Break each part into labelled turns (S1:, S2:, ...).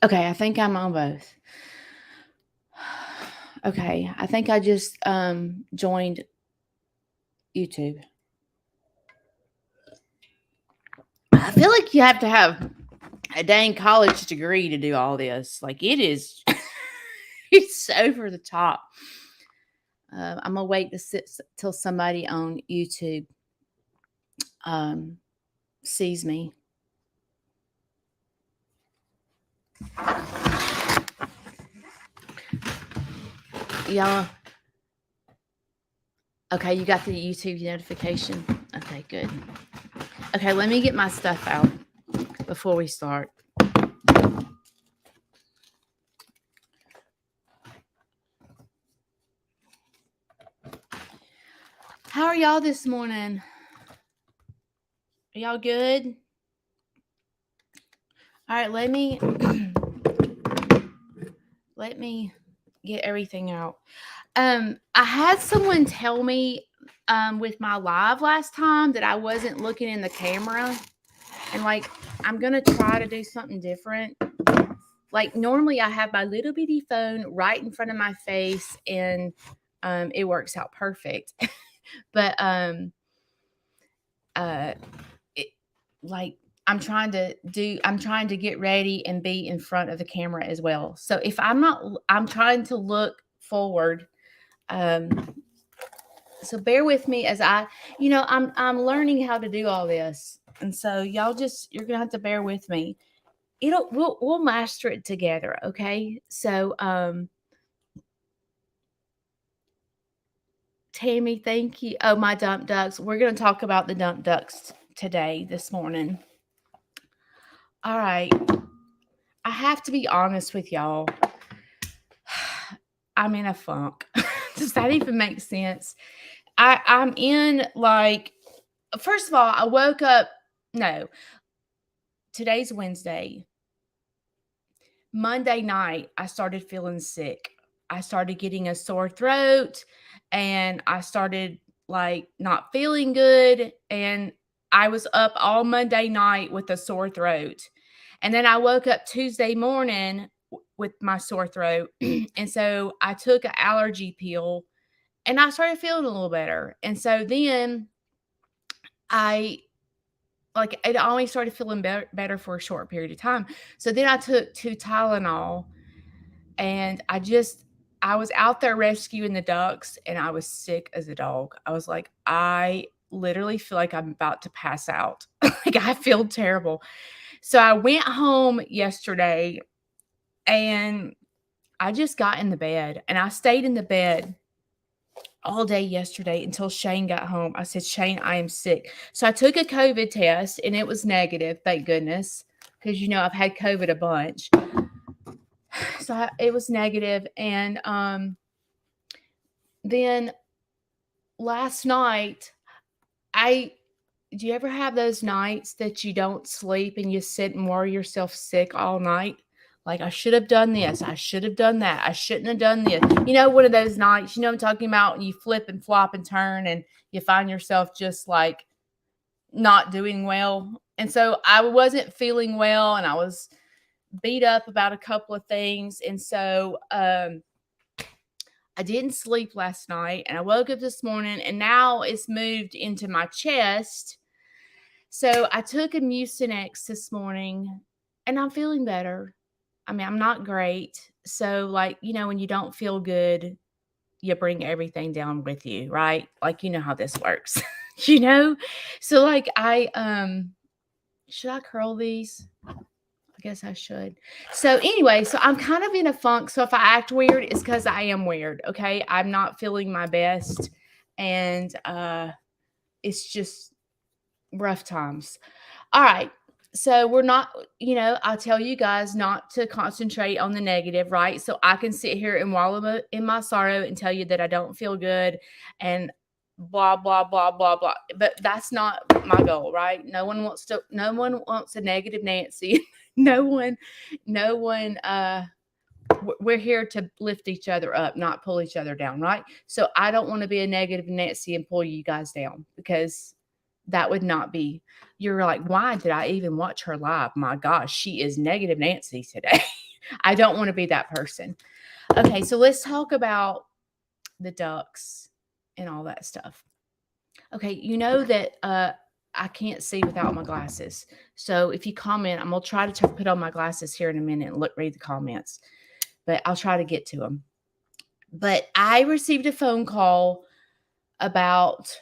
S1: Okay, I think I'm on both. Okay, I think I just joined YouTube. I feel like you have to have a dang college degree to do all this. Like it is, it's over the top. I'm gonna wait to sit till somebody on YouTube um, sees me. Y'all, okay, you got the YouTube notification. Okay, good. Okay, let me get my stuff out before we start. How are y'all this morning? Are y'all good? All right, let me get everything out. I had someone tell me with my live last time that I wasn't looking in the camera, and like I'm gonna try to do something different. Like normally I have my little bitty phone right in front of my face, and it works out perfect. But it, like I'm trying to get ready and be in front of the camera as well. So if I'm not, I'm trying to look forward. So bear with me as I'm learning how to do all this. And so you're gonna have to bear with me. We'll master it together, okay? So Tammy, thank you. Oh, my dump ducks. We're gonna talk about the dump ducks today, this morning. All right. I have to be honest with y'all. I'm in a funk. Does that even make sense? I'm in like, first of all, I woke up. No, today's Wednesday. Monday night, I started feeling sick. I started getting a sore throat and I started like not feeling good. And I was up all Monday night with a sore throat. And then I woke up Tuesday morning with my sore throat. And so I took an allergy pill and I started feeling a little better. And so then I it only started feeling better for a short period of time. So then I took 2 Tylenol and I was out there rescuing the ducks and I was sick as a dog. I was like, I literally feel like I'm about to pass out. Like I feel terrible. So I went home yesterday and I just got in the bed and I stayed in the bed all day yesterday until Shane got home. I said, Shane, I am sick. So I took a COVID test and it was negative, thank goodness, because I've had COVID a bunch. So it was negative. And then last night, do you ever have those nights that you don't sleep and you sit and worry yourself sick all night? Like, I should have done this. I should have done that. I shouldn't have done this. One of those nights, what I'm talking about? You flip and flop and turn and you find yourself just like not doing well. And so I wasn't feeling well and I was beat up about a couple of things. And so I didn't sleep last night and I woke up this morning and now it's moved into my chest. So I took a Mucinex this morning and I'm feeling better. I mean, I'm not great. So when you don't feel good, you bring everything down with you, right? Like, you know how this works, So should I curl these? I guess I should. So anyway, so I'm kind of in a funk. So if I act weird, it's because I am weird. Okay. I'm not feeling my best. And it's just rough times. All right. So we're not, I'll tell you guys not to concentrate on the negative, right? So I can sit here and wallow in my sorrow and tell you that I don't feel good and blah, blah, blah, blah, blah. But that's not my goal, right? No one wants a negative Nancy. No one, we're here to lift each other up, not pull each other down, right? So I don't want to be a negative Nancy and pull you guys down because that would not be, you're like, why did I even watch her live? My gosh, she is negative Nancy today. I don't want to be that person. Okay, so let's talk about the ducks and all that stuff. Okay, you know that I can't see without my glasses. So if you comment, I'm gonna try to put on my glasses here in a minute and read the comments, but I'll try to get to them. But I received a phone call about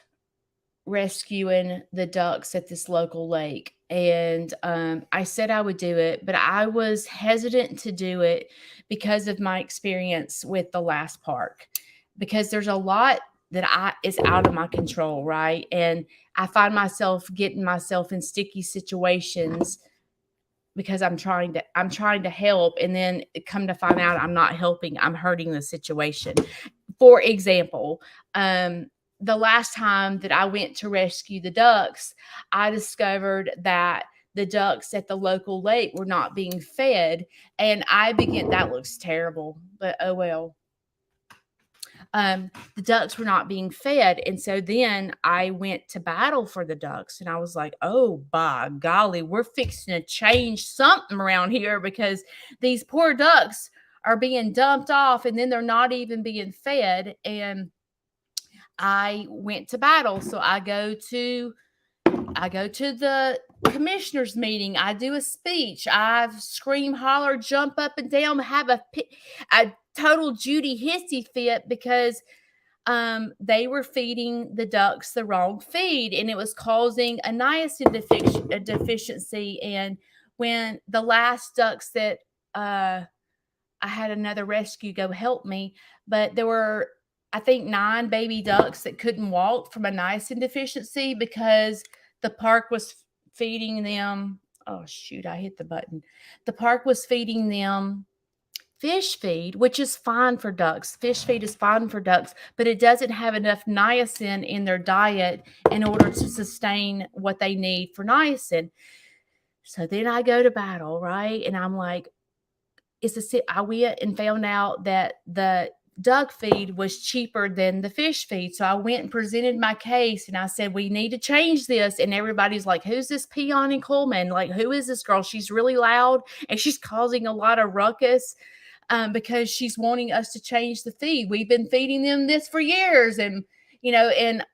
S1: rescuing the ducks at this local lake. And I said I would do it, but I was hesitant to do it because of my experience with the last park. Because there's a lot that is out of my control, right? And I find myself getting myself in sticky situations because I'm trying to help, and then come to find out I'm not helping, I'm hurting the situation. For example, the last time that I went to rescue the ducks, I discovered that the ducks at the local lake were not being fed, and that looks terrible, but oh well. The ducks were not being fed. And so then I went to battle for the ducks, and I was like, oh, by golly, we're fixing to change something around here because these poor ducks are being dumped off and then they're not even being fed. And I went to battle. So I go to the commissioners meeting. I do a speech. I scream, holler, jump up and down, have a total Judy hissy fit because they were feeding the ducks the wrong feed, and it was causing a niacin deficiency. And when the last ducks that I had another rescue go help me, but there were, I think, 9 baby ducks that couldn't walk from a niacin deficiency because the park was feeding them. Oh, shoot, I hit the button. The park was feeding them fish feed, which is fine for ducks. Fish feed is fine for ducks, but it doesn't have enough niacin in their diet in order to sustain what they need for niacin. So then I go to battle, right? And I'm like, I went and found out that the duck feed was cheaper than the fish feed. So I went and presented my case, and I said, we need to change this. And everybody's like, who's this Peony Coleman? Like, who is this girl? She's really loud and she's causing a lot of ruckus because she's wanting us to change the feed. We've been feeding them this for years. And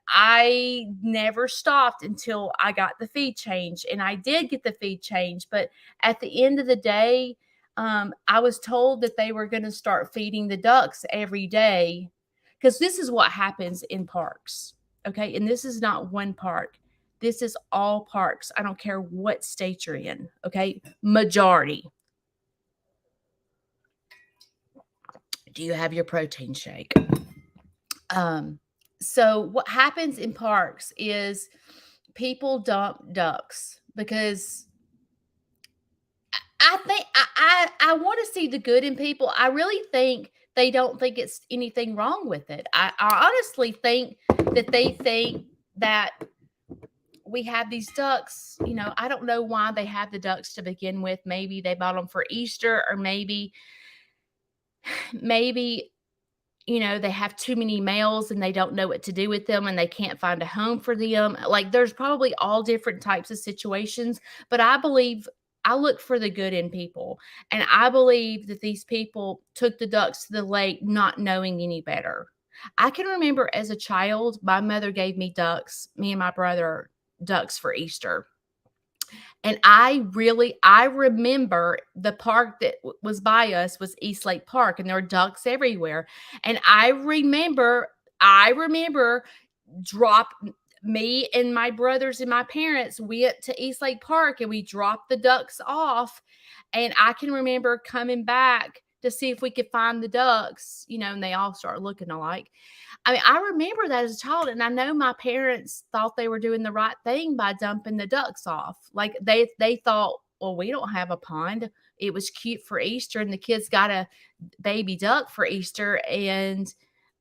S1: I never stopped until I got the feed changed. And I did get the feed changed. But at the end of the day, I was told that they were going to start feeding the ducks every day, because this is what happens in parks. Okay. And this is not one park. This is all parks. I don't care what state you're in. Okay. Majority. Do you have your protein shake? So what happens in parks is people dump ducks because I think I want to see the good in people. I really think they don't think it's anything wrong with it. I honestly think that they think that we have these ducks. I don't know why they have the ducks to begin with. Maybe they bought them for Easter, or maybe they have too many males and they don't know what to do with them and they can't find a home for them. Like, there's probably all different types of situations, but I look for the good in people. And I believe that these people took the ducks to the lake not knowing any better. I can remember as a child, my mother gave me and my brother ducks for Easter. And I remember the park that was by us was East Lake Park, and there were ducks everywhere. And I remember me and my brothers and my parents went to East Lake Park and we dropped the ducks off. And I can remember coming back to see if we could find the ducks, and they all start looking alike. I mean, I remember that as a child, and I know my parents thought they were doing the right thing by dumping the ducks off. Like, they thought, well, we don't have a pond. It was cute for Easter, and the kids got a baby duck for Easter, and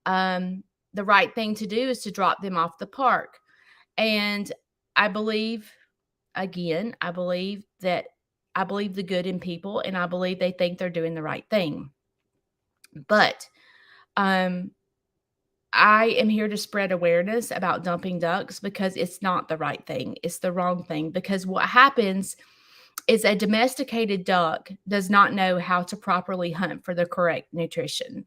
S1: the right thing to do is to drop them off the park. And I believe the good in people, and I believe they think they're doing the right thing. But I am here to spread awareness about dumping ducks because it's not the right thing. It's the wrong thing. Because what happens is a domesticated duck does not know how to properly hunt for the correct nutrition.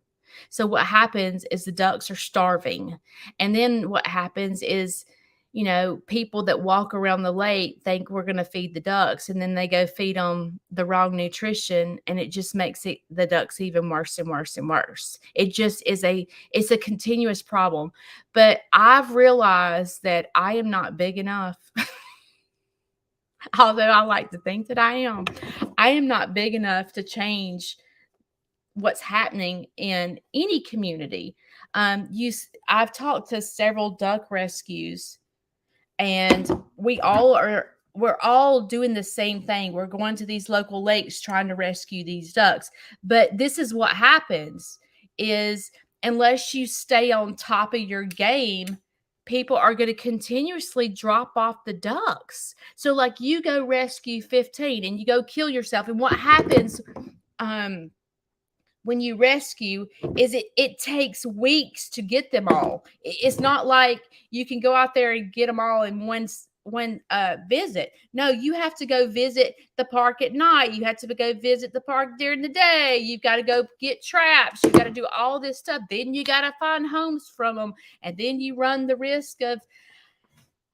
S1: So what happens is the ducks are starving. And then what happens is, people that walk around the lake think we're going to feed the ducks, and then they go feed them the wrong nutrition, and it just makes the ducks even worse and worse and worse. It just is it's a continuous problem. But I've realized that I am not big enough. Although I like to think that I am not big enough to change what's happening in any community. I've talked to several duck rescues, and we're all doing the same thing. We're going to these local lakes trying to rescue these ducks. But this is what happens is, unless you stay on top of your game, people are going to continuously drop off the ducks. So like, you go rescue 15 and you go kill yourself. And what happens when you rescue is it takes weeks to get them all. It's not like you can go out there and get them all in one visit. No, you have to go visit the park at night. You have to go visit the park during the day. You've got to go get traps. You got to do all this stuff. Then you got to find homes from them, and then you run the risk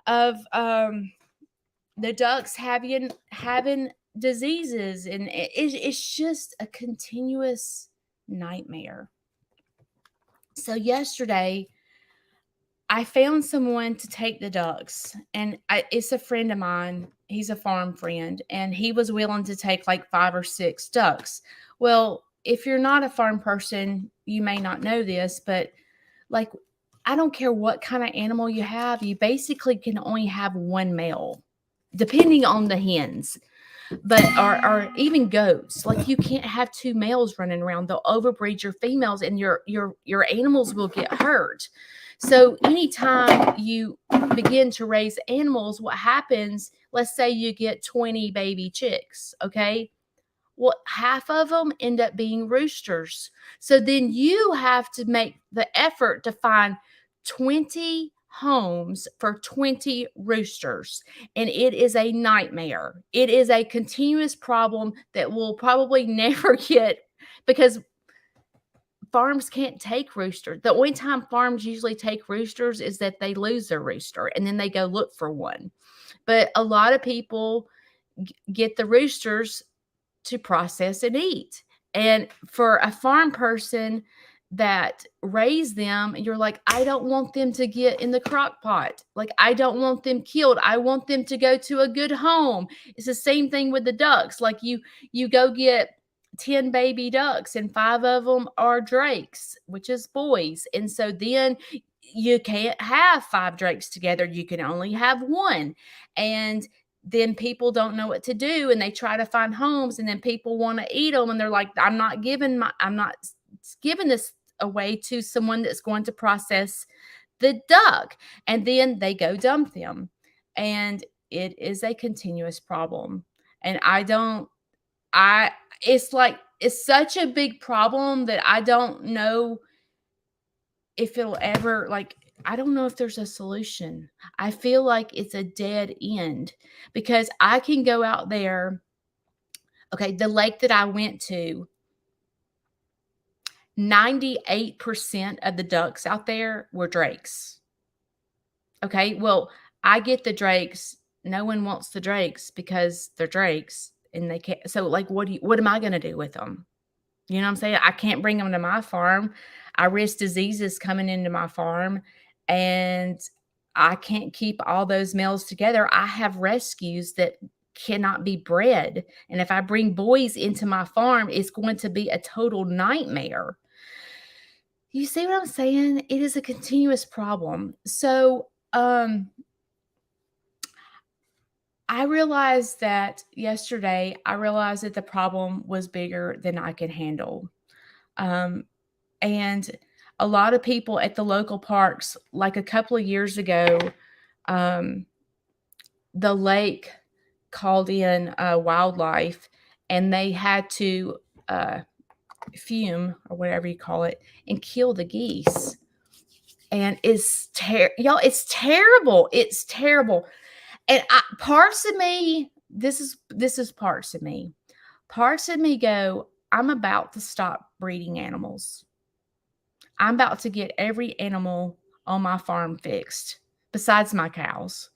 S1: of the ducks having diseases, and it's just a continuous nightmare. So yesterday, I found someone to take the ducks, and it's a friend of mine. He's a farm friend, and he was willing to take like 5 or 6 ducks. Well, if you're not a farm person, you may not know this, but like, I don't care what kind of animal you have, you basically can only have one male, depending on the hens. But or even goats, like, you can't have 2 males running around. They'll overbreed your females, and your animals will get hurt. So anytime you begin to raise animals, what happens, let's say you get 20 baby chicks, okay? Well, half of them end up being roosters. So then you have to make the effort to find 20 homes for 20 roosters. And it is a nightmare. It is a continuous problem that will probably never get, because farms can't take roosters. The only time farms usually take roosters is that they lose their rooster, and then they go look for one. But a lot of people get the roosters to process and eat. And for a farm person that raise them, you're like, I don't want them to get in the crock pot. Like, I don't want them killed. I want them to go to a good home. It's the same thing with the ducks. Like, you go get 10 baby ducks, and 5 of them are drakes, which is boys. And so then you can't have 5 drakes together. You can only have one. And then people don't know what to do, and they try to find homes, and then people want to eat them, and they're like, I'm not giving this away to someone that's going to process the duck. And then they go dump them, and it is a continuous problem. And it's such a big problem that I don't know if it'll ever, like, I don't know if there's a solution. I feel like it's a dead end, because I can go out there. Okay, the lake that I went to, 98% of the ducks out there were drakes. Okay, well, I get the drakes. No one wants the drakes because they're drakes, and they can't. So, like, what am I going to do with them? You know what I'm saying? I can't bring them to my farm. I risk diseases coming into my farm, and I can't keep all those males together. I have rescues that cannot be bred. And if I bring boys into my farm, it's going to be a total nightmare. You see what I'm saying? It is a continuous problem. So, I realized that yesterday, the problem was bigger than I could handle. And a lot of people at the local parks, like a couple of years ago, the lake called in wildlife, and they had to fume, or whatever you call it, and kill the geese. And y'all, it's terrible. It's terrible. And parts of me this is parts of me. Parts of me go, I'm about to stop breeding animals. I'm about to get every animal on my farm fixed, besides my cows,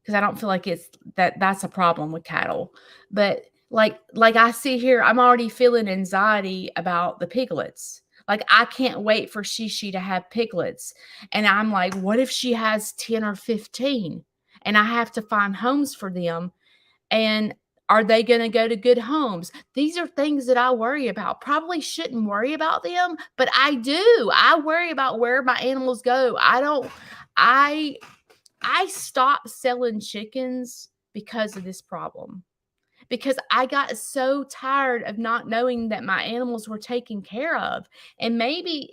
S1: because I don't feel like that's a problem with cattle. But like I see here, I'm already feeling anxiety about the piglets. Like I can't wait for Shishi to have piglets. And I'm like, what if she has 10 or 15? And I have to find homes for them. And are they going to go to good homes? These are things that I worry about. Probably shouldn't worry about them, but I do. I worry about where my animals go. I I stopped selling chickens because of this problem. Because I got so tired of not knowing that my animals were taken care of. And maybe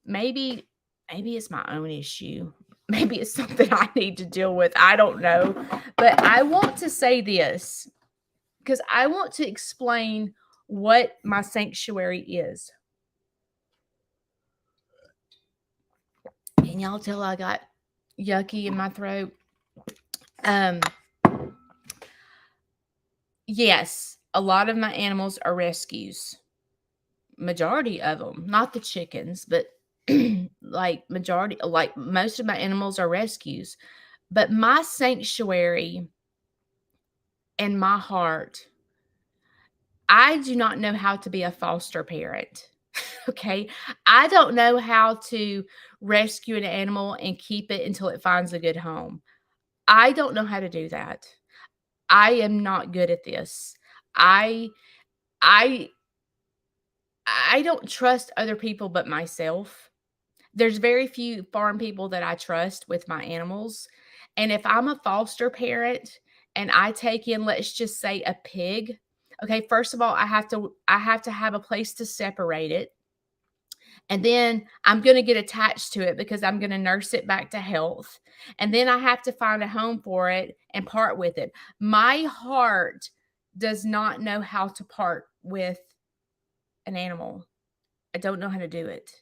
S1: maybe it's my own issue. Maybe it's something I need to deal with. I don't know. But I want to say this because I want to explain what my sanctuary is. Can y'all tell I got yucky in my throat? Um, yes, a lot of my animals are rescues. Majority of them, not the chickens, but like most of my animals are rescues. But my sanctuary and my heart, I do not know how to be a foster parent. Okay. I don't know how to rescue an animal and keep it until it finds a good home. I don't know how to do that. I am not good at this. I I I don't trust other people but myself. There's very few farm people that I trust with my animals. And if I'm a foster parent and I take in, let's just say, a pig, okay, first of all, I have to have a place to separate it. And then I'm going to get attached to it because I'm going to nurse it back to health. And then I have to find a home for it and part with it. My heart does not know how to part with an animal. I don't know how to do it.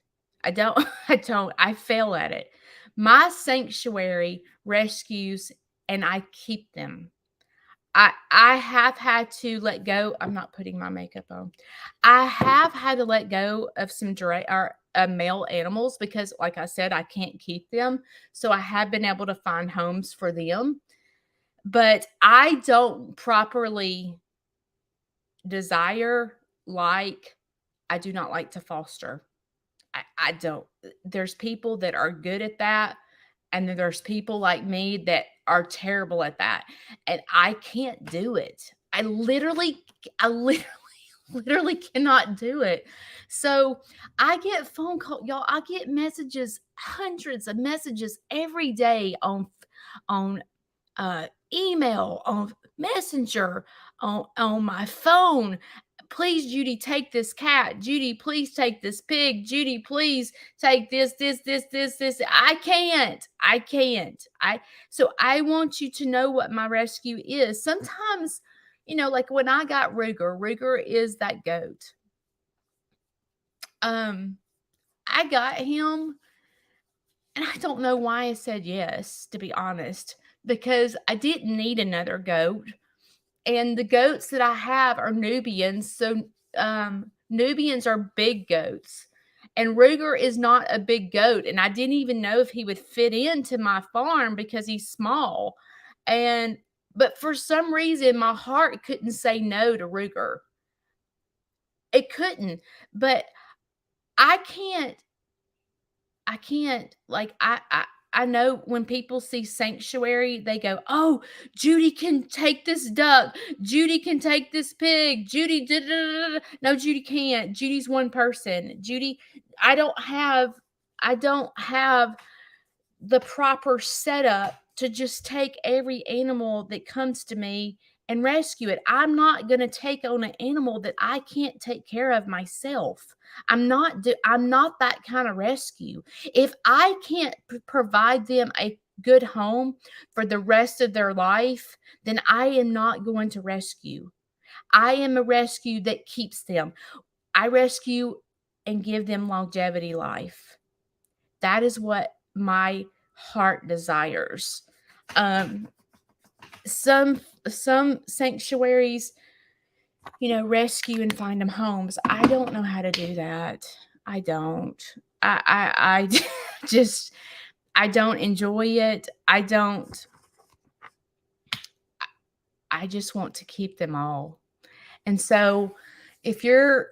S1: I don't, I fail at it. My sanctuary rescues and I keep them. I have had to let go. I'm not putting my makeup on. I have had to let go of some male animals because, like I said, I can't keep them. So I have been able to find homes for them. But I don't properly desire, like, I do not like to foster. I don't. There's people that are good at that. And then there's people like me that are terrible at that. And I can't do it. I literally cannot do it. So I get phone call, y'all. I get messages, hundreds of messages every day on email, on Messenger, on my phone. Please, Judy, take this cat. Judy, please take this pig. Judy, please take this. I can't. I can't. So I want you to know what my rescue is. Sometimes, like when I got Ruger is that goat. I got him and I don't know why I said yes, to be honest, because I didn't need another goat. And the goats that I have are Nubians. So Nubians are big goats. And Ruger is not a big goat. And I didn't even know if he would fit into my farm because he's small. But for some reason, my heart couldn't say no to Ruger. It couldn't. But I can't like I know when people see sanctuary, they go, "Oh, Judy can take this duck. Judy can take this pig. Judy da, da, da, da." No, Judy can't. Judy's one person. Judy, I don't have I don't have the proper setup to just take every animal that comes to me and rescue it. I'm not going to take on an animal that I can't take care of myself. I'm not that kind of rescue. If I can't provide them a good home for the rest of their life, then I am not going to rescue. I am a rescue that keeps them. I rescue and give them longevity life. That is what my heart desires. Um, some sanctuaries, rescue and find them homes. I don't know how to do that. I don't. I just I don't enjoy it. I just want to keep them all. And so if you're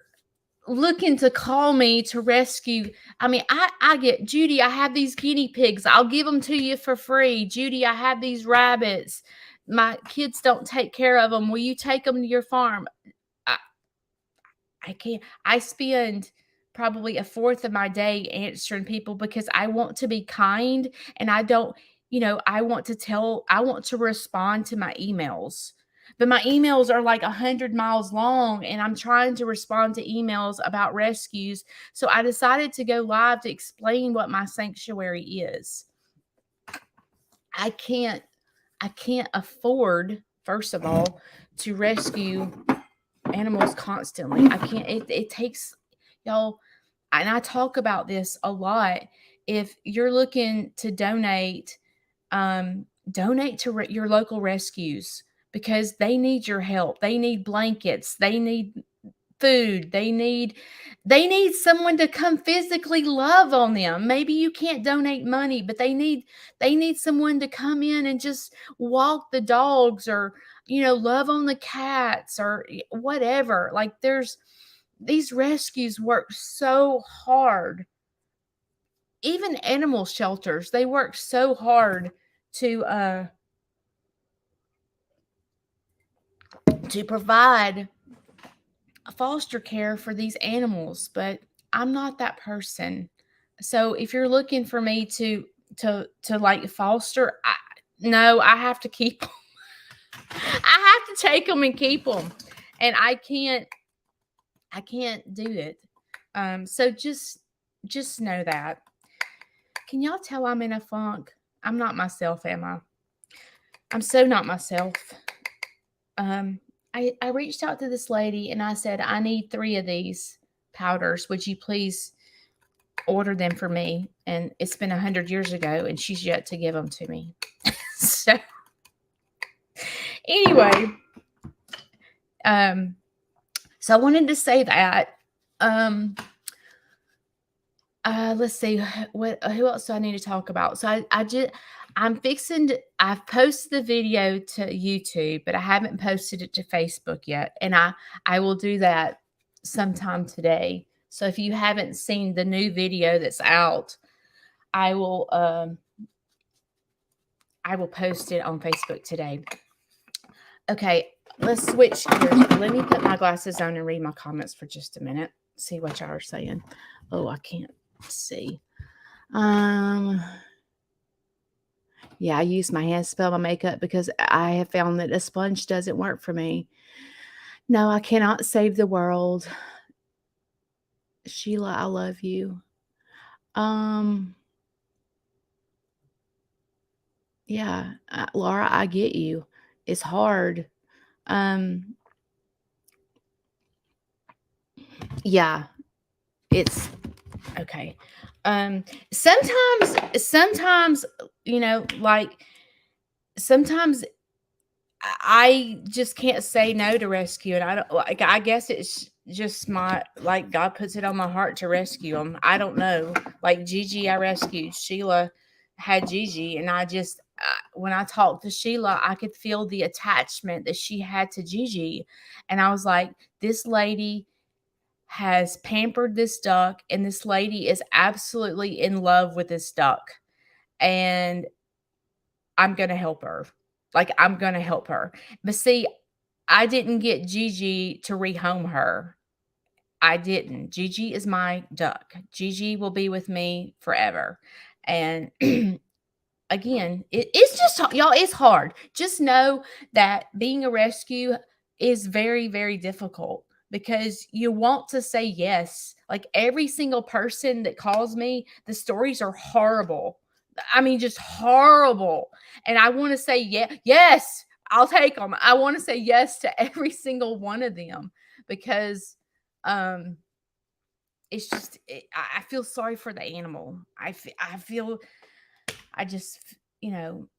S1: looking to call me to rescue, I mean, I get, Judy, I have these guinea pigs. I'll give them to you for free. Judy, I have these rabbits. My kids don't take care of them. Will you take them to your farm? I, I can't. I spend probably a fourth of my day answering people because I want to be kind, and I don't, I want to respond to my emails. But my emails are like 100 miles long, and I'm trying to respond to emails about rescues. So I decided to go live to explain what my sanctuary is. I can't afford, first of all, to rescue animals constantly. I can't, it takes, y'all, and I talk about this a lot. If you're looking to donate, donate to your local rescues, because they need your help. They need blankets. They need food. They need someone to come physically love on them. Maybe you can't donate money, but they need someone to come in and just walk the dogs, or love on the cats, or whatever. Like, these rescues work so hard. Even animal shelters, they work so hard to provide foster care for these animals, but I'm not that person. So if you're looking for me to like foster, no, I have to keep them. I have to take them and keep them, and I can't do it. So just know that. Can y'all tell I'm in a funk? I'm not myself, am I? I'm so not myself. I reached out to this lady and I said, I need 3 of these powders. Would you please order them for me? And it's been 100 years ago, and she's yet to give them to me. So anyway, so I wanted to say that. Let's see, who else do I need to talk about? So I've posted the video to YouTube, but I haven't posted it to Facebook yet. And I will do that sometime today. So if you haven't seen the new video that's out, I will post it on Facebook today. Okay, let's switch gears. Let me put my glasses on and read my comments for just a minute. See what y'all are saying. Oh, I can't see. Yeah, I use my hands to spell my makeup because I have found that a sponge doesn't work for me. No, I cannot save the world. Sheila, I love you. Yeah, Laura, I get you. It's hard. Yeah, it's okay. Sometimes, like, sometimes I just can't say no to rescue, and I don't, like, I guess it's just like, God puts it on my heart to rescue them. I don't know. Like, Gigi, I rescued. Sheila had Gigi, and when I talked to Sheila, I could feel the attachment that she had to Gigi, and I was like, this lady has pampered this duck, and this lady is absolutely in love with this duck, and I'm going to help her. Like, I'm going to help her. But see, I didn't get Gigi to rehome her. I didn't. Gigi is my duck. Gigi will be with me forever. And again, it's just, y'all, it's hard. Just know that being a rescue is very, very difficult, because you want to say yes. Like, every single person that calls me, the stories are horrible. I mean, just horrible. And I want to say, yes, I'll take them. I want to say yes to every single one of them, because it's just, I feel sorry for the animal. I feel, I just,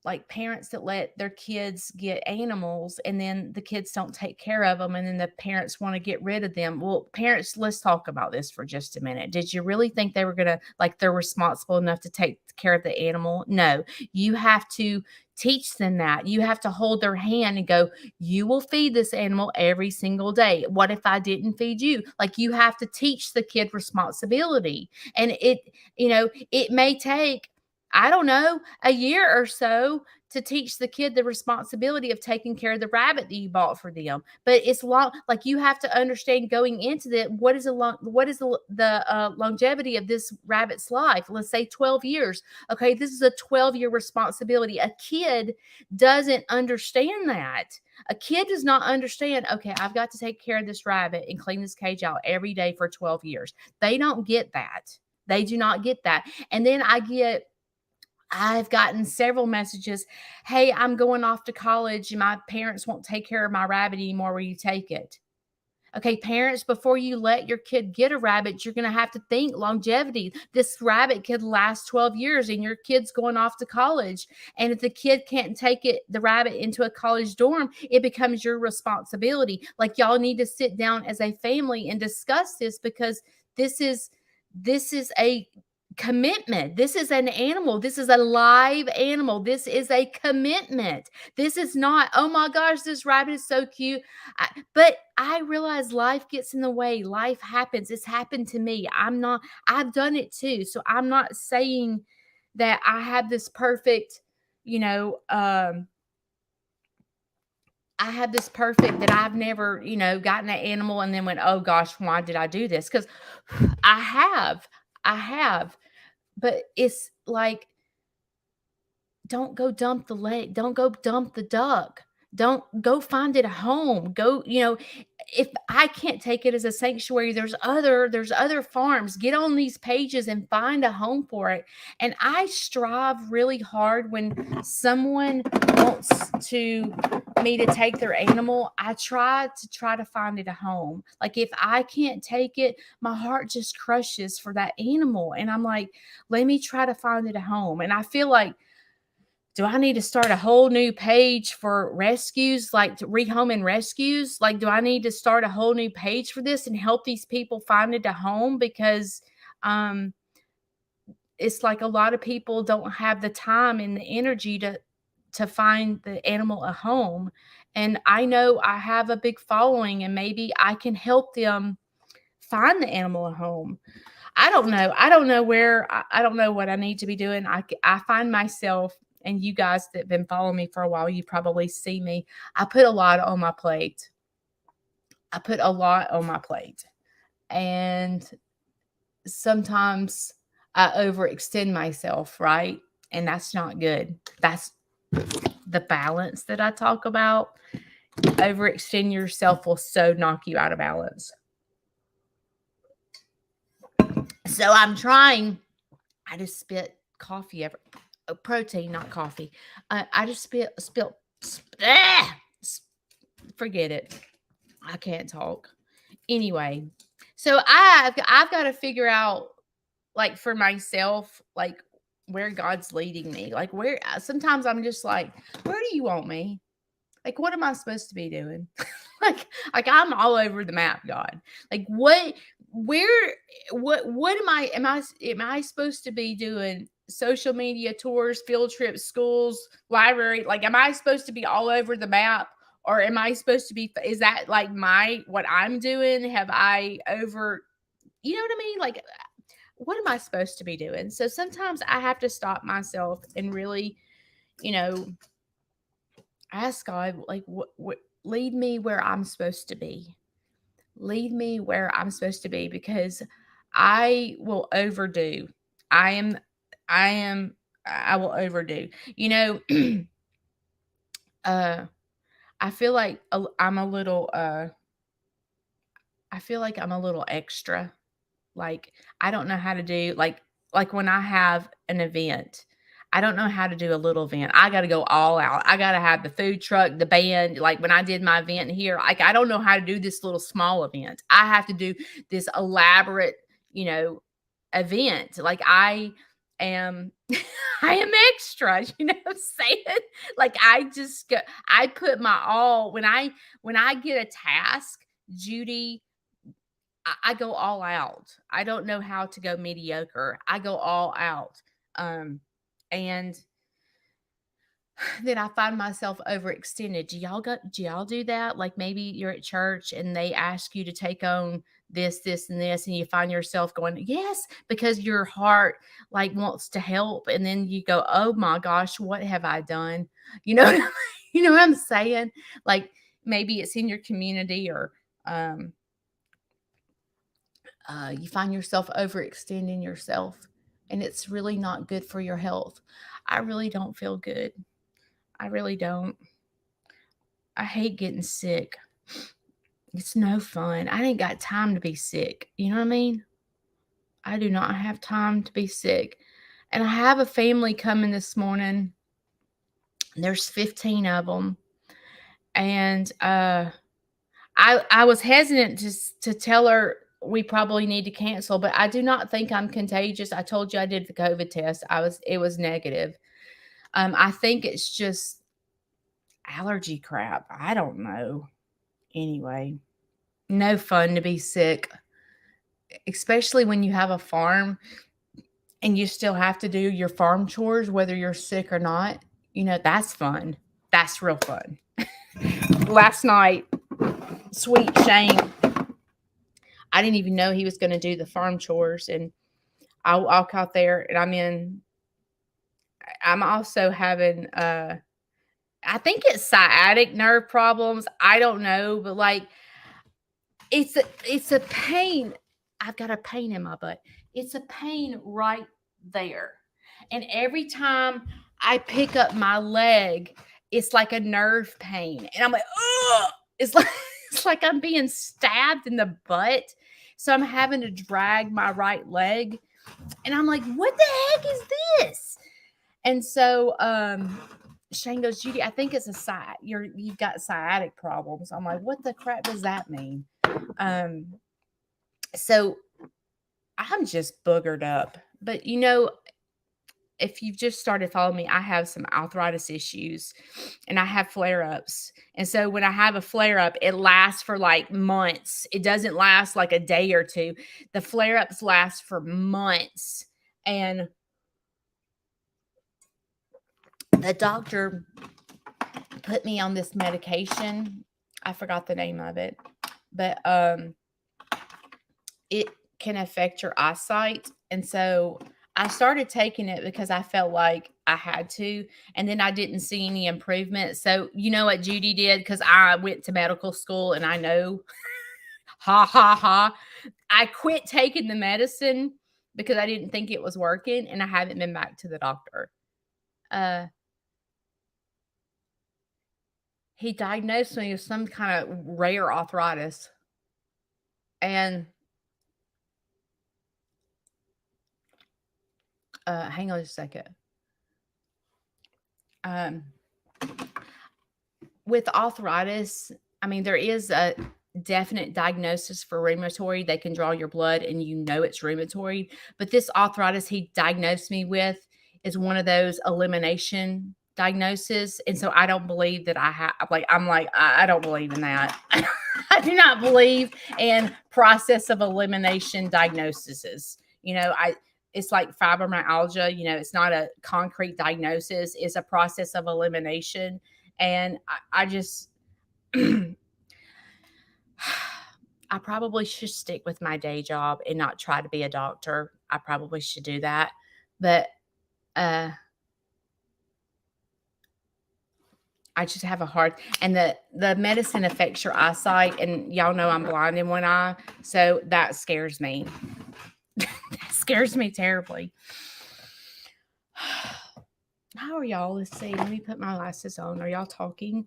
S1: like parents that let their kids get animals and then the kids don't take care of them and then the parents want to get rid of them. Well, parents, let's talk about this for just a minute. Did you really think they were going to, like, they're responsible enough to take care of the animal? No, you have to teach them that. You have to hold their hand and go, you will feed this animal every single day. What if I didn't feed you? Like, you have to teach the kid responsibility. And it may take, I don't know, a year or so to teach the kid the responsibility of taking care of the rabbit that you bought for them. But it's long, like, you have to understand going into that, what is the longevity of this rabbit's life? Let's say 12 years. Okay, this is a 12-year responsibility. A kid doesn't understand that. A kid does not understand, okay, I've got to take care of this rabbit and clean this cage out every day for 12 years. They don't get that. They do not get that. And then I've gotten several messages. Hey, I'm going off to college and my parents won't take care of my rabbit anymore. Will you take it? Okay, parents, before you let your kid get a rabbit, you're going to have to think longevity. This rabbit could last 12 years and your kid's going off to college. And if the kid can't take the rabbit into a college dorm, it becomes your responsibility. Like, y'all need to sit down as a family and discuss this, because this is a commitment. This is an animal. This is a live animal. This is a commitment. This is not, oh my gosh, this rabbit is so cute. But I realize life gets in the way. Life happens. It's happened to me. I've done it too. So I'm not saying that I have this perfect, I have this perfect, that I've never, gotten an animal and then went, oh gosh, why did I do this? Because I have. I have. But it's like, don't go dump the leg. Don't go dump the duck. Don't go find it a home. Go, if I can't take it as a sanctuary, there's other farms. Get on these pages and find a home for it. And I strive really hard when someone wants me to take their animal. I try to find it a home. Like, if I can't take it, my heart just crushes for that animal. And I'm like, let me try to find it a home. And I feel like, do I need to start a whole new page for rescues, like to rehome and rescues? Like, do I need to start a whole new page for this and help these people find it a home? Because um, it's like a lot of people don't have the time and the energy to find the animal a home. And I know I have a big following, and maybe I can help them find the animal a home. I don't know. I don't know where. I don't know what I need to be doing. I find myself, and you guys that have been following me for a while, you probably see me. I put a lot on my plate. I put a lot on my plate. And sometimes I overextend myself, right? And that's not good. That's the balance that I talk about. Overextend yourself will so knock you out of balance. So I'm trying. I just spit coffee protein, not coffee. I just spilled. Forget it. I can't talk. Anyway, so I've got to figure out, like, for myself, like, where God's leading me. Like, where sometimes I'm just like, where do you want me? Like, what am I supposed to be doing? like I'm all over the map, God. Like, what am I supposed to be doing? Social media tours, field trips, schools, library? Like, am I supposed to be all over the map? Or am I supposed to be, is that like what I'm doing? Have I over, you know what I mean? Like, what am I supposed to be doing? So sometimes I have to stop myself and really, ask God, like, what lead me where I'm supposed to be. Lead me where I'm supposed to be, because I will overdo. I will overdo. I feel like I'm a little I feel like I'm a little extra. Like, I don't know how to do, like when I have an event, I don't know how to do a little event. I got to go all out. I got to have the food truck, the band. Like, when I did my event here, like, I don't know how to do this little small event. I have to do this elaborate, event. Like, am I am extra, you know what I'm saying? Like, I put my all when I get a task, Judy, I go all out. I don't know how to go mediocre. I go all out. And then I find myself overextended. Do y'all do that? Like maybe you're at church and they ask you to take on this, and this, and you find yourself going, yes, because your heart like wants to help. And then you go, oh my gosh, what have I done? You know, you know what I'm saying? Like maybe it's in your community or um you find yourself overextending yourself, and it's really not good for your health. I really don't feel good. I really don't. I hate getting sick. It's no fun. I ain't got time to be sick. You know what I mean? I do not have time to be sick. And I have a family coming this morning. There's 15 of them. And I was hesitant to tell her we probably need to cancel, but I do not think I'm contagious. I told you I did the COVID test. It was negative. I think it's just allergy crap. I don't know. Anyway, no fun to be sick, especially when you have a farm and you still have to do your farm chores, whether you're sick or not. You know, that's fun. That's real fun. Last night, sweet Shane, I didn't even know he was going to do the farm chores. And I walk out there and I'm also having, I think it's sciatic nerve problems. I don't know, but like, it's a pain. I've got a pain in my butt. It's a pain right there. And every time I pick up my leg, it's like a nerve pain. And I'm like, oh, it's like it's like I'm being stabbed in the butt. So I'm having to drag my right leg. And I'm like, what the heck is this? And so Shane goes, Judy, I think it's you've got sciatic problems. I'm like, what the crap does that mean? So I'm just boogered up. But you know, if you've just started following me, I have some arthritis issues and I have flare ups. And so when I have a flare up, it lasts for like months. It doesn't last like a day or two. The flare ups last for months. And the doctor put me on this medication. I forgot the name of it, but it can affect your eyesight. And so I started taking it because I felt like I had to, and then I didn't see any improvement. So you know what Judy did? Because I went to medical school and I know, ha ha ha, I quit taking the medicine because I didn't think it was working, and I haven't been back to the doctor. He diagnosed me with some kind of rare arthritis, and hang on just a second. With arthritis, I mean, there is a definite diagnosis for rheumatoid. They can draw your blood and you know it's rheumatoid. But this arthritis he diagnosed me with is one of those elimination diagnoses. And so I don't believe that I don't believe in that. I do not believe in process of elimination diagnoses. You know, it's like fibromyalgia, you know, it's not a concrete diagnosis, it's a process of elimination. And I just, I probably should stick with my day job and not try to be a doctor. I probably should do that. But I just have a hard, and the medicine affects your eyesight, and y'all know I'm blind in one eye, so that scares me. That scares me terribly. How are y'all? Let's see. Let me put my glasses on. Are y'all talking?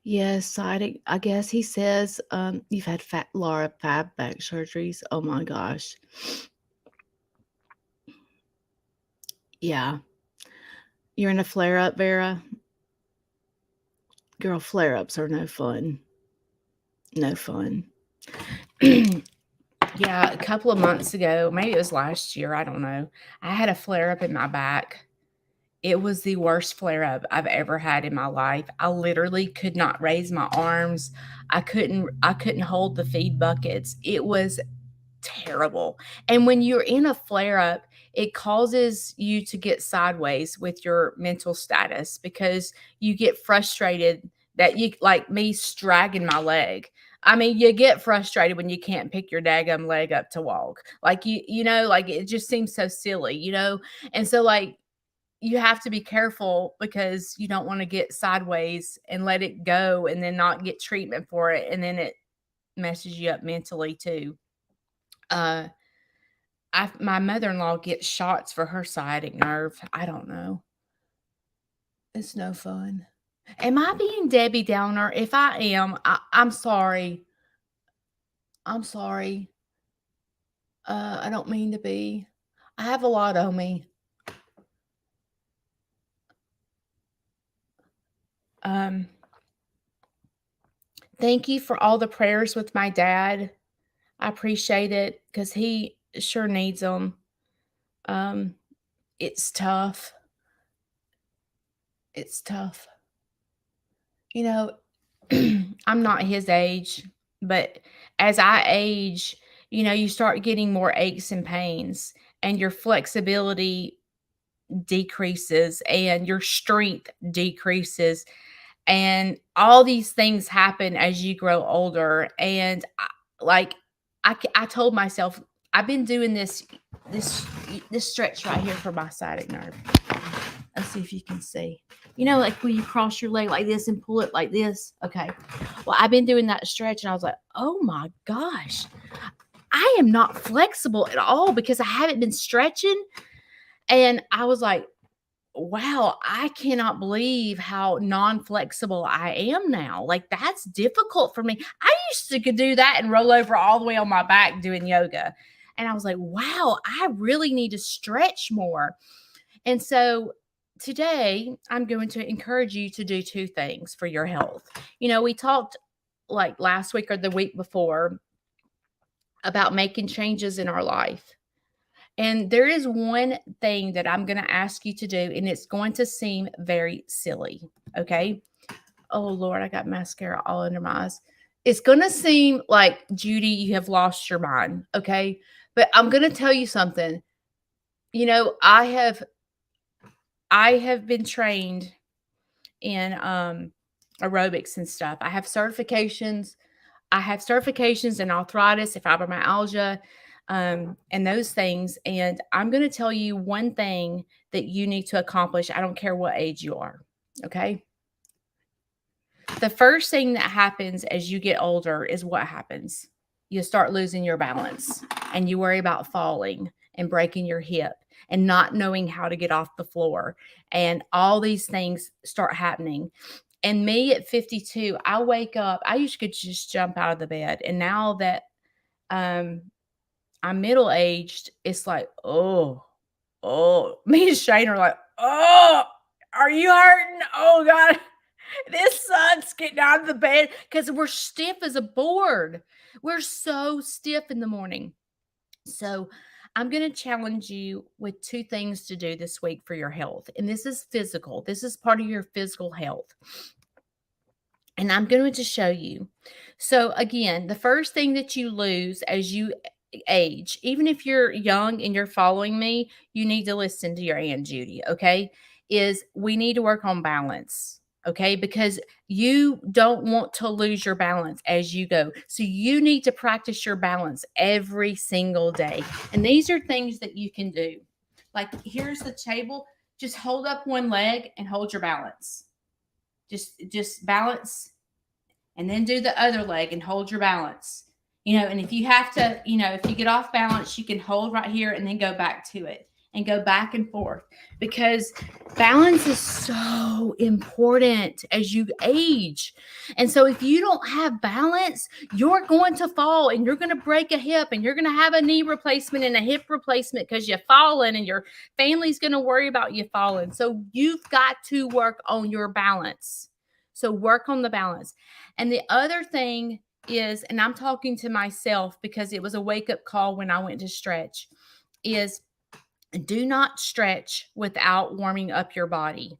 S1: Yes, I guess he says you've had Laura fab back surgeries. Oh my gosh. Yeah. You're in a flare up, Vera? Girl, flare ups are no fun. No fun. Yeah, a couple of months ago, maybe it was last year, I don't know. I had a flare up in my back. It was the worst flare up I've ever had in my life. I literally could not raise my arms. I couldn't hold the feed buckets. It was terrible. And when you're in a flare up, it causes you to get sideways with your mental status because you get frustrated that you like me dragging my leg. I mean, you get frustrated when you can't pick your daggum leg up to walk. Like like it just seems so silly. And so like you have to be careful because you don't want to get sideways and let it go and then not get treatment for it and then it messes you up mentally too. Uh my mother-in-law gets shots for her sciatic nerve. I don't know. It's no fun. Am I being Debbie Downer? If I am, I'm sorry. I'm sorry. I don't mean to be. I have a lot on me. Um, Thank you for all the prayers with my dad. I appreciate it because he sure needs them. Um, it's tough. It's tough. You know, I'm not his age, but as I age, you start getting more aches and pains, and your flexibility decreases, and your strength decreases, and all these things happen as you grow older. And like I told myself, I've been doing this this stretch right here for my sciatic nerve. Let's see if you can see. Like when you cross your leg like this and pull it like this. Okay. Well, I've been doing that stretch and I was like, oh my gosh, I am not flexible at all because I haven't been stretching. And I was like, wow, I cannot believe how non-flexible I am now. Like that's difficult for me. I used to could do that and roll over all the way on my back doing yoga. And I was like, wow, I really need to stretch more. And so today I'm going to encourage you to do two things for your health. We talked like last week or the week before about making changes in our life. And there is one thing that I'm going to ask you to do, and it's going to seem very silly. Okay. Oh, Lord, I got mascara all under my eyes. It's going to seem like, Judy, you have lost your mind. Okay. But I'm going to tell you something. I have been trained in aerobics and stuff. I have certifications. In arthritis, fibromyalgia, and those things. And I'm going to tell you one thing that you need to accomplish. I don't care what age you are. Okay. The first thing that happens as you get older is what happens? You start losing your balance and you worry about falling and breaking your hip and not knowing how to get off the floor. And all these things start happening. And me at 52, I wake up, I used to just jump out of the bed. And now that I'm middle aged, it's like, me and Shane are like, oh, are you hurting? Oh God, this sucks getting out of the bed because we're stiff as a board. We're so stiff in the morning. So I'm going to challenge you with two things to do this week for your health. And this is physical. This is part of your physical health. And I'm going to show you. So again, the first thing that you lose as you age, even if you're young and you're following me, you need to listen to your Aunt Judy, okay? Is we need to work on balance, okay? Because you don't want to lose your balance as you go. So you need to practice your balance every single day. And these are things that you can do. Like here's the table. Just hold up one leg and hold your balance. Just balance and then do the other leg and hold your balance. And if you have to, if you get off balance, you can hold right here and then go back to it and go back and forth because balance is so important as you age. And so if you don't have balance, you're going to fall and you're going to break a hip and you're going to have a knee replacement and a hip replacement because you've fallen and your family's going to worry about you falling. So you've got to work on your balance. So work on the balance. And the other thing is, and I'm talking to myself because it was a wake up call when I went to stretch, is do not stretch without warming up your body.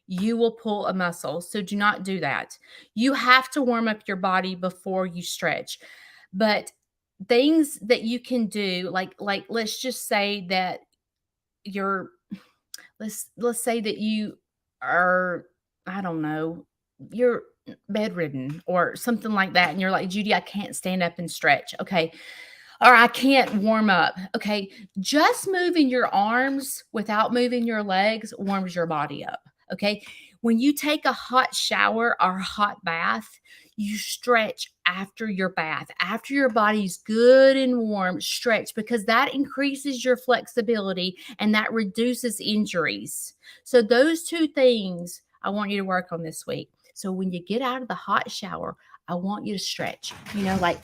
S1: You will pull a muscle. So do not do that. You have to warm up your body before you stretch. But things that you can do, like let's just say that you're let's say that you are, I don't know, you're bedridden or something like that, and you're like, Judy, I can't stand up and stretch. Okay. Or I can't warm up. Okay. Just moving your arms without moving your legs warms your body up. Okay. When you take a hot shower or a hot bath, you stretch after your bath. After your body's good and warm, stretch, because that increases your flexibility and that reduces injuries. So, those two things I want you to work on this week. So, when you get out of the hot shower, I want you to stretch, like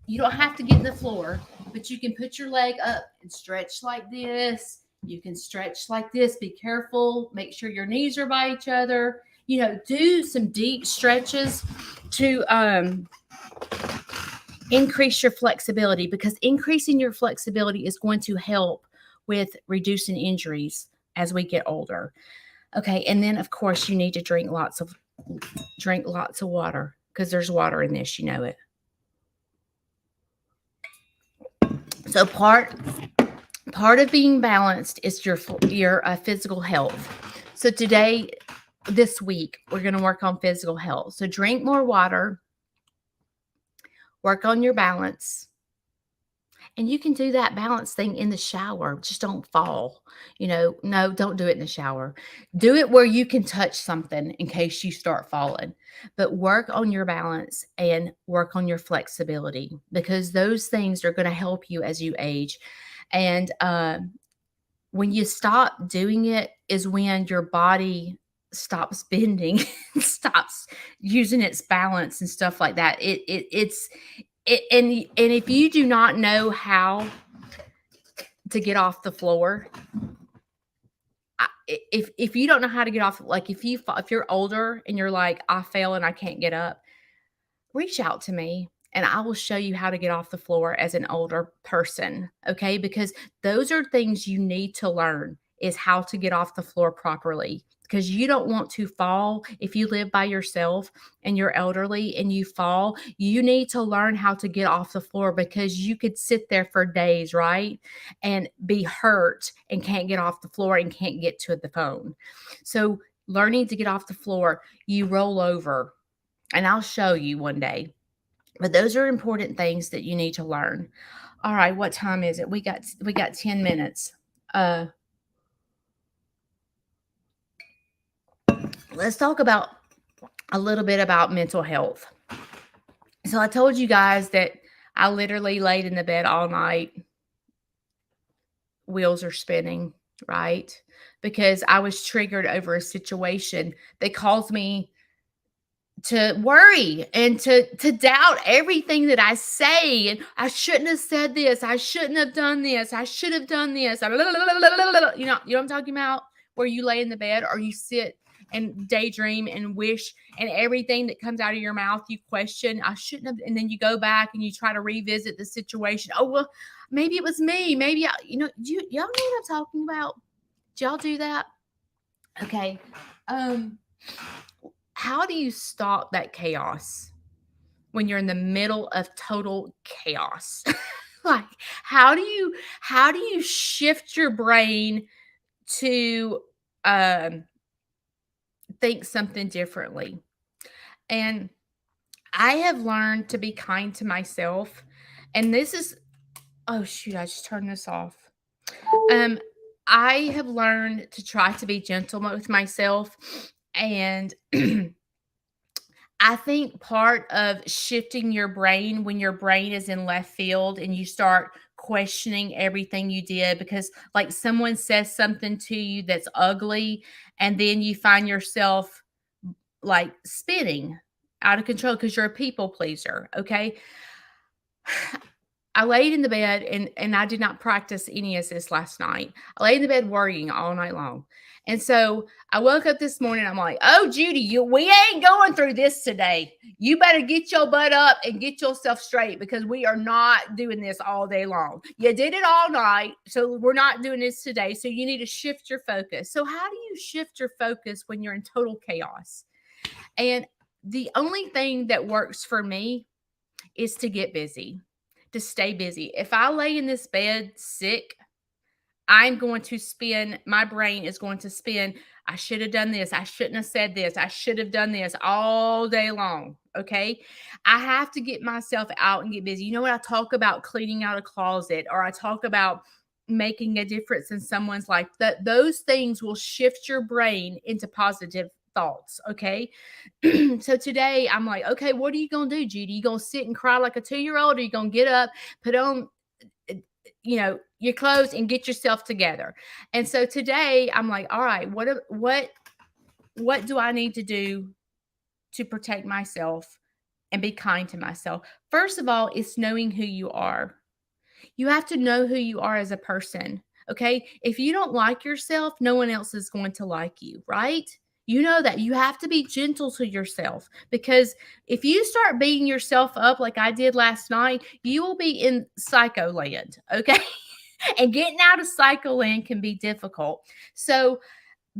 S1: you don't have to get in the floor, but you can put your leg up and stretch like this. You can stretch like this. Be careful. Make sure your knees are by each other. Do some deep stretches to increase your flexibility, because increasing your flexibility is going to help with reducing injuries as we get older. Okay, and then of course you need to drink lots of water, because there's water in this, you know it. So part of being balanced is your physical health. So this week, we're going to work on physical health. So drink more water, work on your balance, and you can do that balance thing in the shower. Just don't fall. No, don't do it in the shower. Do it where you can touch something in case you start falling. But work on your balance and work on your flexibility, because those things are going to help you as you age. And when you stop doing it is when your body stops bending, stops using its balance and stuff like that. And if you do not know how to get off the floor, if you don't know how to get off, like if you're older and you're like, I fell and I can't get up, reach out to me and I will show you how to get off the floor as an older person. Okay. Because those are things you need to learn, is how to get off the floor properly, because you don't want to fall. If you live by yourself and you're elderly and you fall, you need to learn how to get off the floor, because you could sit there for days, right? And be hurt and can't get off the floor and can't get to the phone. So learning to get off the floor, you roll over, and I'll show you one day. But those are important things that you need to learn. All right, what time is it? We got 10 minutes. Let's talk about a little bit about mental health. So I told you guys that I literally laid in the bed all night. Wheels are spinning, right? Because I was triggered over a situation that caused me to worry and to doubt everything that I say. And I shouldn't have said this. I shouldn't have done this. I should have done this. You know what I'm talking about? Where you lay in the bed or you sit and daydream and wish, and everything that comes out of your mouth, you question, I shouldn't have. And then you go back and you try to revisit the situation. Oh, well, maybe it was me. Maybe, y'all know what I'm talking about? Did y'all do that? Okay. How do you stop that chaos when you're in the middle of total chaos? Like, how do you shift your brain to think something differently? And I have learned to be kind to myself. And this is, oh shoot, I just turned this off. I have learned to try to be gentle with myself. And I think part of shifting your brain, when your brain is in left field and you start questioning everything you did, because like someone says something to you that's ugly, and then you find yourself like spinning out of control because you're a people pleaser. Okay. I laid in the bed and I did not practice any of this last night. I laid in the bed worrying all night long. And so I woke up this morning. I'm like, oh, Judy, we ain't going through this today. You better get your butt up and get yourself straight because we are not doing this all day long. You did it all night. So we're not doing this today. So you need to shift your focus. So, how do you shift your focus when you're in total chaos? And the only thing that works for me is to get busy, to stay busy. If I lay in this bed sick, I'm going to spin, my brain is going to spin, I should have done this. I shouldn't have said this. I should have done this all day long. Okay. I have to get myself out and get busy. You know what? I talk about cleaning out a closet, or I talk about making a difference in someone's life. That those things will shift your brain into positive thoughts. Okay. So today I'm like, okay, what are you going to do, Judy? You going to sit and cry like a 2-year-old, or you going to get up, put on your clothes and get yourself together? And so today I'm like, all right, what do I need to do to protect myself and be kind to myself? First of all, it's knowing who you are. You have to know who you are as a person. Okay. If you don't like yourself, no one else is going to like you, right? You know that you have to be gentle to yourself, because if you start beating yourself up like I did last night, you will be in psycho land. Okay. And getting out of psycho land can be difficult. So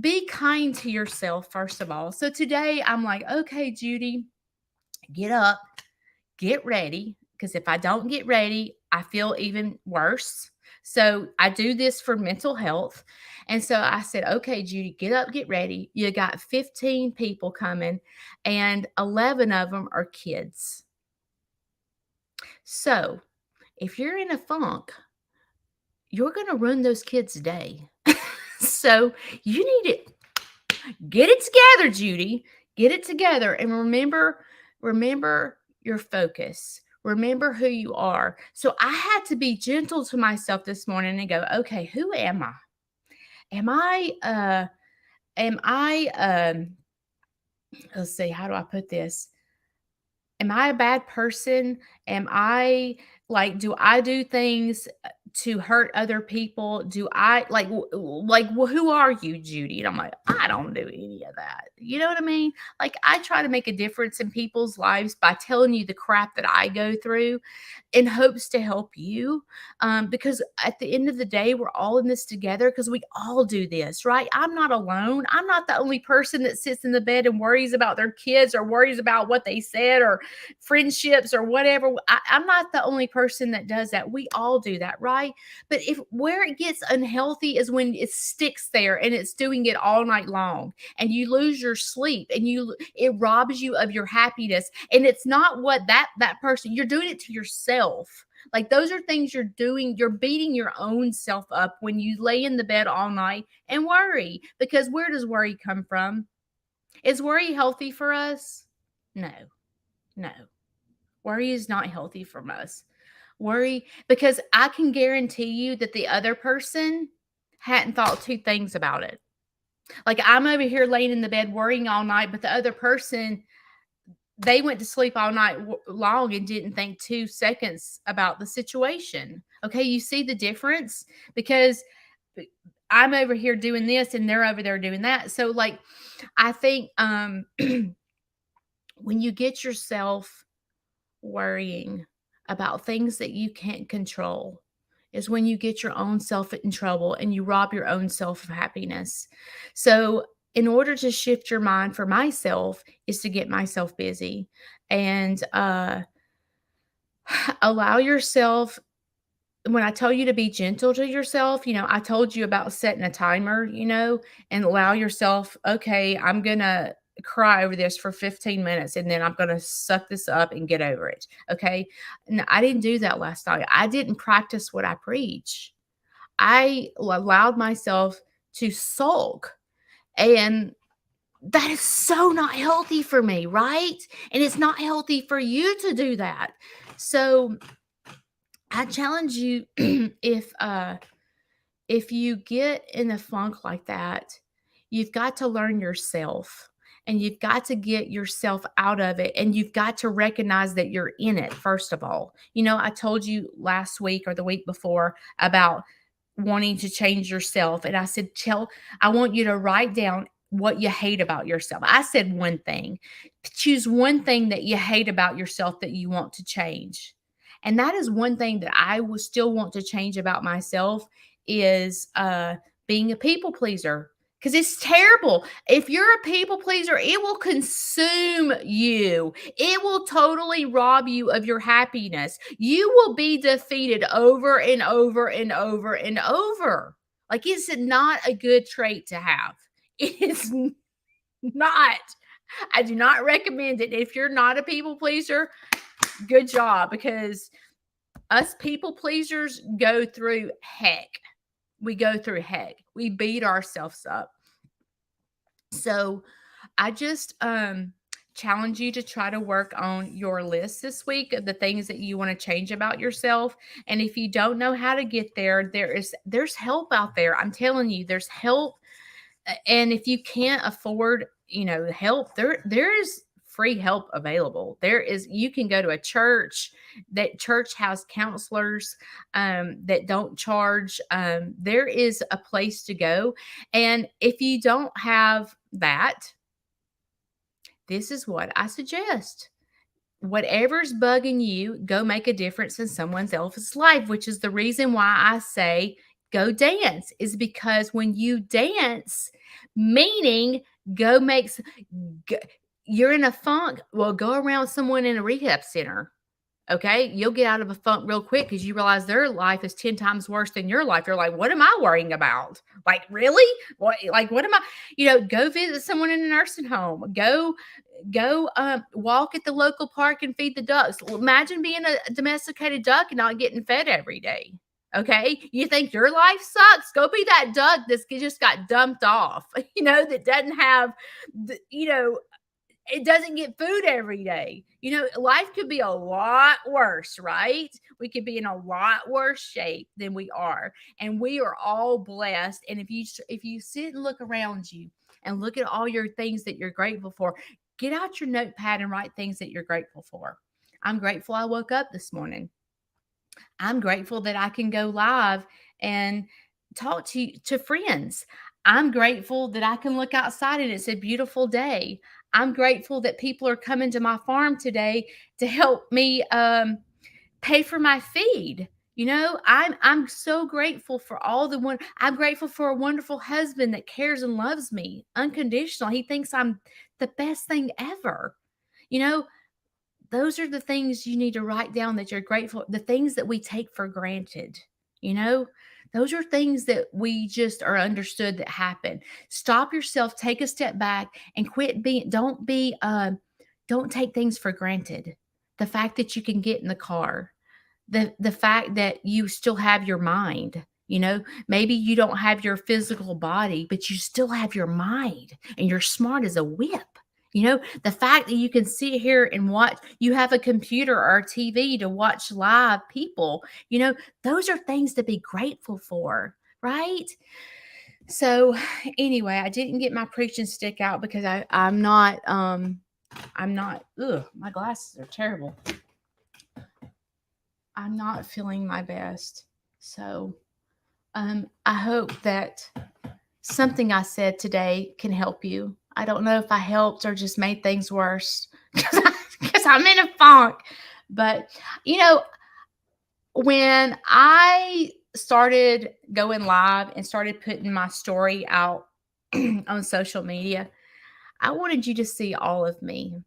S1: be kind to yourself, first of all. So today I'm like, okay, Judy, get up, get ready. Because if I don't get ready, I feel even worse. So I do this for mental health. And so I said, okay, Judy, get up, get ready. You got 15 people coming, and 11 of them are kids. So if you're in a funk, you're going to ruin those kids' day. So you need to get it together, Judy. Get it together, and remember your focus. Remember who you are. So I had to be gentle to myself this morning and go, okay, who am I? Am I let's see, how do I put this? Am I a bad person? Am I like, do I do things to hurt other people? Do I who are you, Judy? And I'm like, I don't do any of that. You know what I mean? Like, I try to make a difference in people's lives by telling you the crap that I go through in hopes to help you. Because at the end of the day, we're all in this together because we all do this, right? I'm not alone. I'm not the only person that sits in the bed and worries about their kids or worries about what they said or friendships or whatever. I'm not the only person that does that. We all do that, right? But if where it gets unhealthy is when it sticks there and it's doing it all night long, and you lose your sleep, and it robs you of your happiness. And it's not what that person, you're doing it to yourself. Like, those are things you're doing. You're beating your own self up when you lay in the bed all night and worry. Because where does worry come from? Is worry healthy for us? No. No. Worry is not healthy from us. Worry, because I can guarantee you that the other person hadn't thought two things about it. Like, I'm over here laying in the bed worrying all night, but the other person, they went to sleep all night long and didn't think 2 seconds about the situation. Okay, you see the difference? Because I'm over here doing this and they're over there doing that. So, like, I think when you get yourself worrying about things that you can't control, is when you get your own self in trouble and you rob your own self of happiness. So, in order to shift your mind for myself, is to get myself busy and allow yourself. When I tell you to be gentle to yourself, I told you about setting a timer, and allow yourself, okay, I'm going to cry over this for 15 minutes and then I'm going to suck this up and get over it. Okay. And I didn't do that last night. I didn't practice what I preach. I allowed myself to sulk, and that is so not healthy for me, right? And it's not healthy for you to do that. So I challenge you, if you get in a funk like that, you've got to learn yourself. and you've got to get yourself out of it, and you've got to recognize that you're in it, first of all. I told you last week or the week before about wanting to change yourself, and I said, I want you to write down what you hate about yourself. I said one thing. Choose one thing that you hate about yourself that you want to change. And that is one thing that I will still want to change about myself is being a people pleaser, because it's terrible. If you're a people pleaser, it will consume you. It will totally rob you of your happiness. You will be defeated over and over and over and over. Like, it's not a good trait to have. It is not. I do not recommend it. If you're not a people pleaser, good job, because us people pleasers go through heck. We go through heck. We beat ourselves up. So I just challenge you to try to work on your list this week of the things that you want to change about yourself. And if you don't know how to get there, there's help out there. I'm telling you, there's help. And if you can't afford, help, there is free help available. You can go to a church. That church has counselors that don't charge. There is a place to go. And if you don't have that, this is what I suggest. Whatever's bugging you, go make a difference in someone else's life, which is the reason why I say go dance, is because when you dance, meaning go make, go, you're in a funk, well, go around someone in a rehab center. Okay, you'll get out of a funk real quick because you realize their life is 10 times worse than your life. You're like, what am I worrying about? Like, really? What am I? Go visit someone in a nursing home. Go walk at the local park and feed the ducks. Imagine being a domesticated duck and not getting fed every day. Okay, you think your life sucks? Go be that duck that just got dumped off. That doesn't have, it doesn't get food every day. Life could be a lot worse, right? We could be in a lot worse shape than we are. And we are all blessed. And if you sit and look around you and look at all your things that you're grateful for, get out your notepad and write things that you're grateful for. I'm grateful I woke up this morning. I'm grateful that I can go live and talk to friends. I'm grateful that I can look outside and it's a beautiful day. I'm grateful that people are coming to my farm today to help me pay for my feed. I'm so grateful for all the one. I'm grateful for a wonderful husband that cares and loves me unconditional. He thinks I'm the best thing ever. Those are the things you need to write down that you're grateful, the things that we take for granted. Those are things that we just are understood that happen. Stop yourself, take a step back, and quit don't take things for granted. The fact that you can get in the car, the fact that you still have your mind. Maybe you don't have your physical body, but you still have your mind and you're smart as a whip. The fact that you can sit here and watch, you have a computer or a TV to watch live people, those are things to be grateful for, right? So anyway, I didn't get my preaching stick out because I'm not, my glasses are terrible. I'm not feeling my best. So I hope that something I said today can help you. I don't know if I helped or just made things worse because I'm in a funk. But, when I started going live and started putting my story out on social media, I wanted you to see all of me.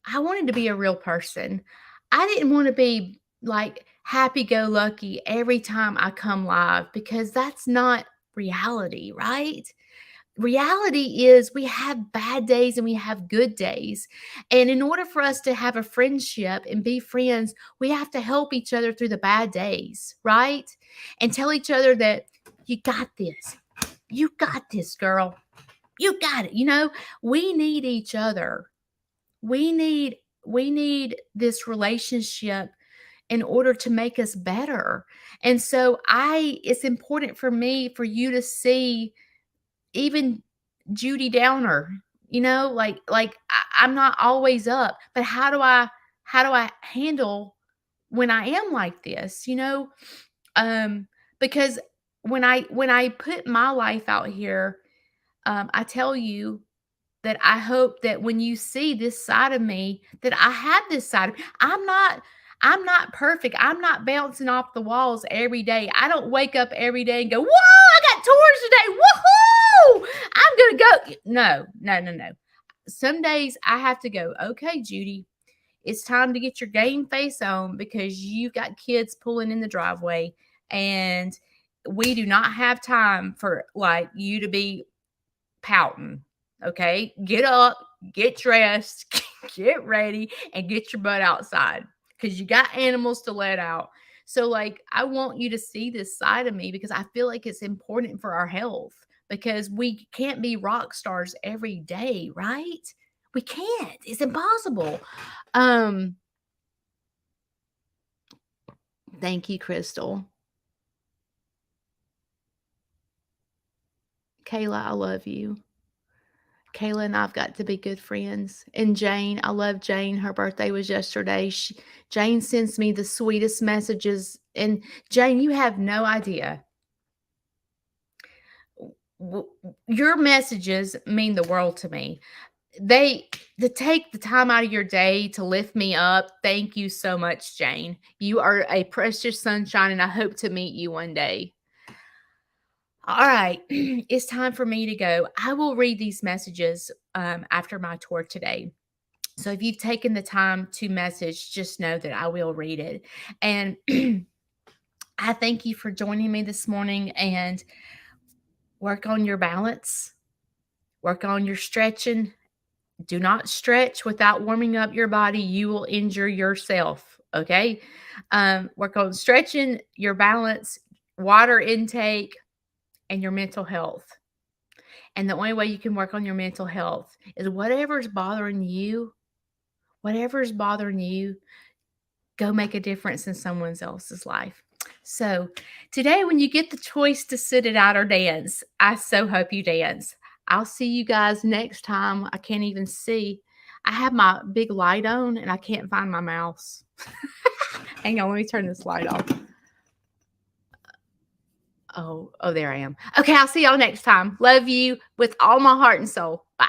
S1: I wanted to be a real person. I didn't want to be like happy-go-lucky every time I come live because that's not reality, right? Reality is we have bad days and we have good days. And in order for us to have a friendship and be friends, we have to help each other through the bad days, right? And tell each other that you got this. You got this, girl. You got it. We need each other. We need this relationship in order to make us better. And so it's important for me for you to see even Judy Downer, I'm not always up, but how do I handle when I am like this, because when I put my life out here, I tell you that I hope that when you see this side of me, that I have this side of me. I'm not perfect. I'm not bouncing off the walls every day. I don't wake up every day and go, "Whoa, I got tours today. Woohoo! I'm gonna go." No, no, no, no. Some days I have to go, "Okay, Judy, it's time to get your game face on because you got kids pulling in the driveway and we do not have time for like you to be pouting. Okay, get up, get dressed, get ready, and get your butt outside because you got animals to let out." So, like, I want you to see this side of me because I feel like it's important for our health because we can't be rock stars every day, right? We can't. It's impossible. Um, Thank you, Crystal. Kayla, I love you. Kayla and I've got to be good friends. And Jane, I love Jane. Her birthday was yesterday. Jane sends me the sweetest messages. And Jane, you have no idea. Your messages mean the world to me. They to take the time out of your day to lift me up. Thank you so much, Jane. You are a precious sunshine, and I hope to meet you one day. All right, it's time for me to go. I will read these messages after my tour today. So if you've taken the time to message, just know that I will read it. And I thank you for joining me this morning and work on your balance, work on your stretching. Do not stretch without warming up your body. You will injure yourself. Okay. Work on stretching, your balance, water intake, and your mental health. And the only way you can work on your mental health is whatever's bothering you, go make a difference in someone else's life. So today, when you get the choice to sit it out or dance, I so hope you dance. I'll see you guys next time. I can't even see. I have my big light on and I can't find my mouse. Hang on, let me turn this light off. Oh, there I am. Okay, I'll see y'all next time. Love you with all my heart and soul. Bye.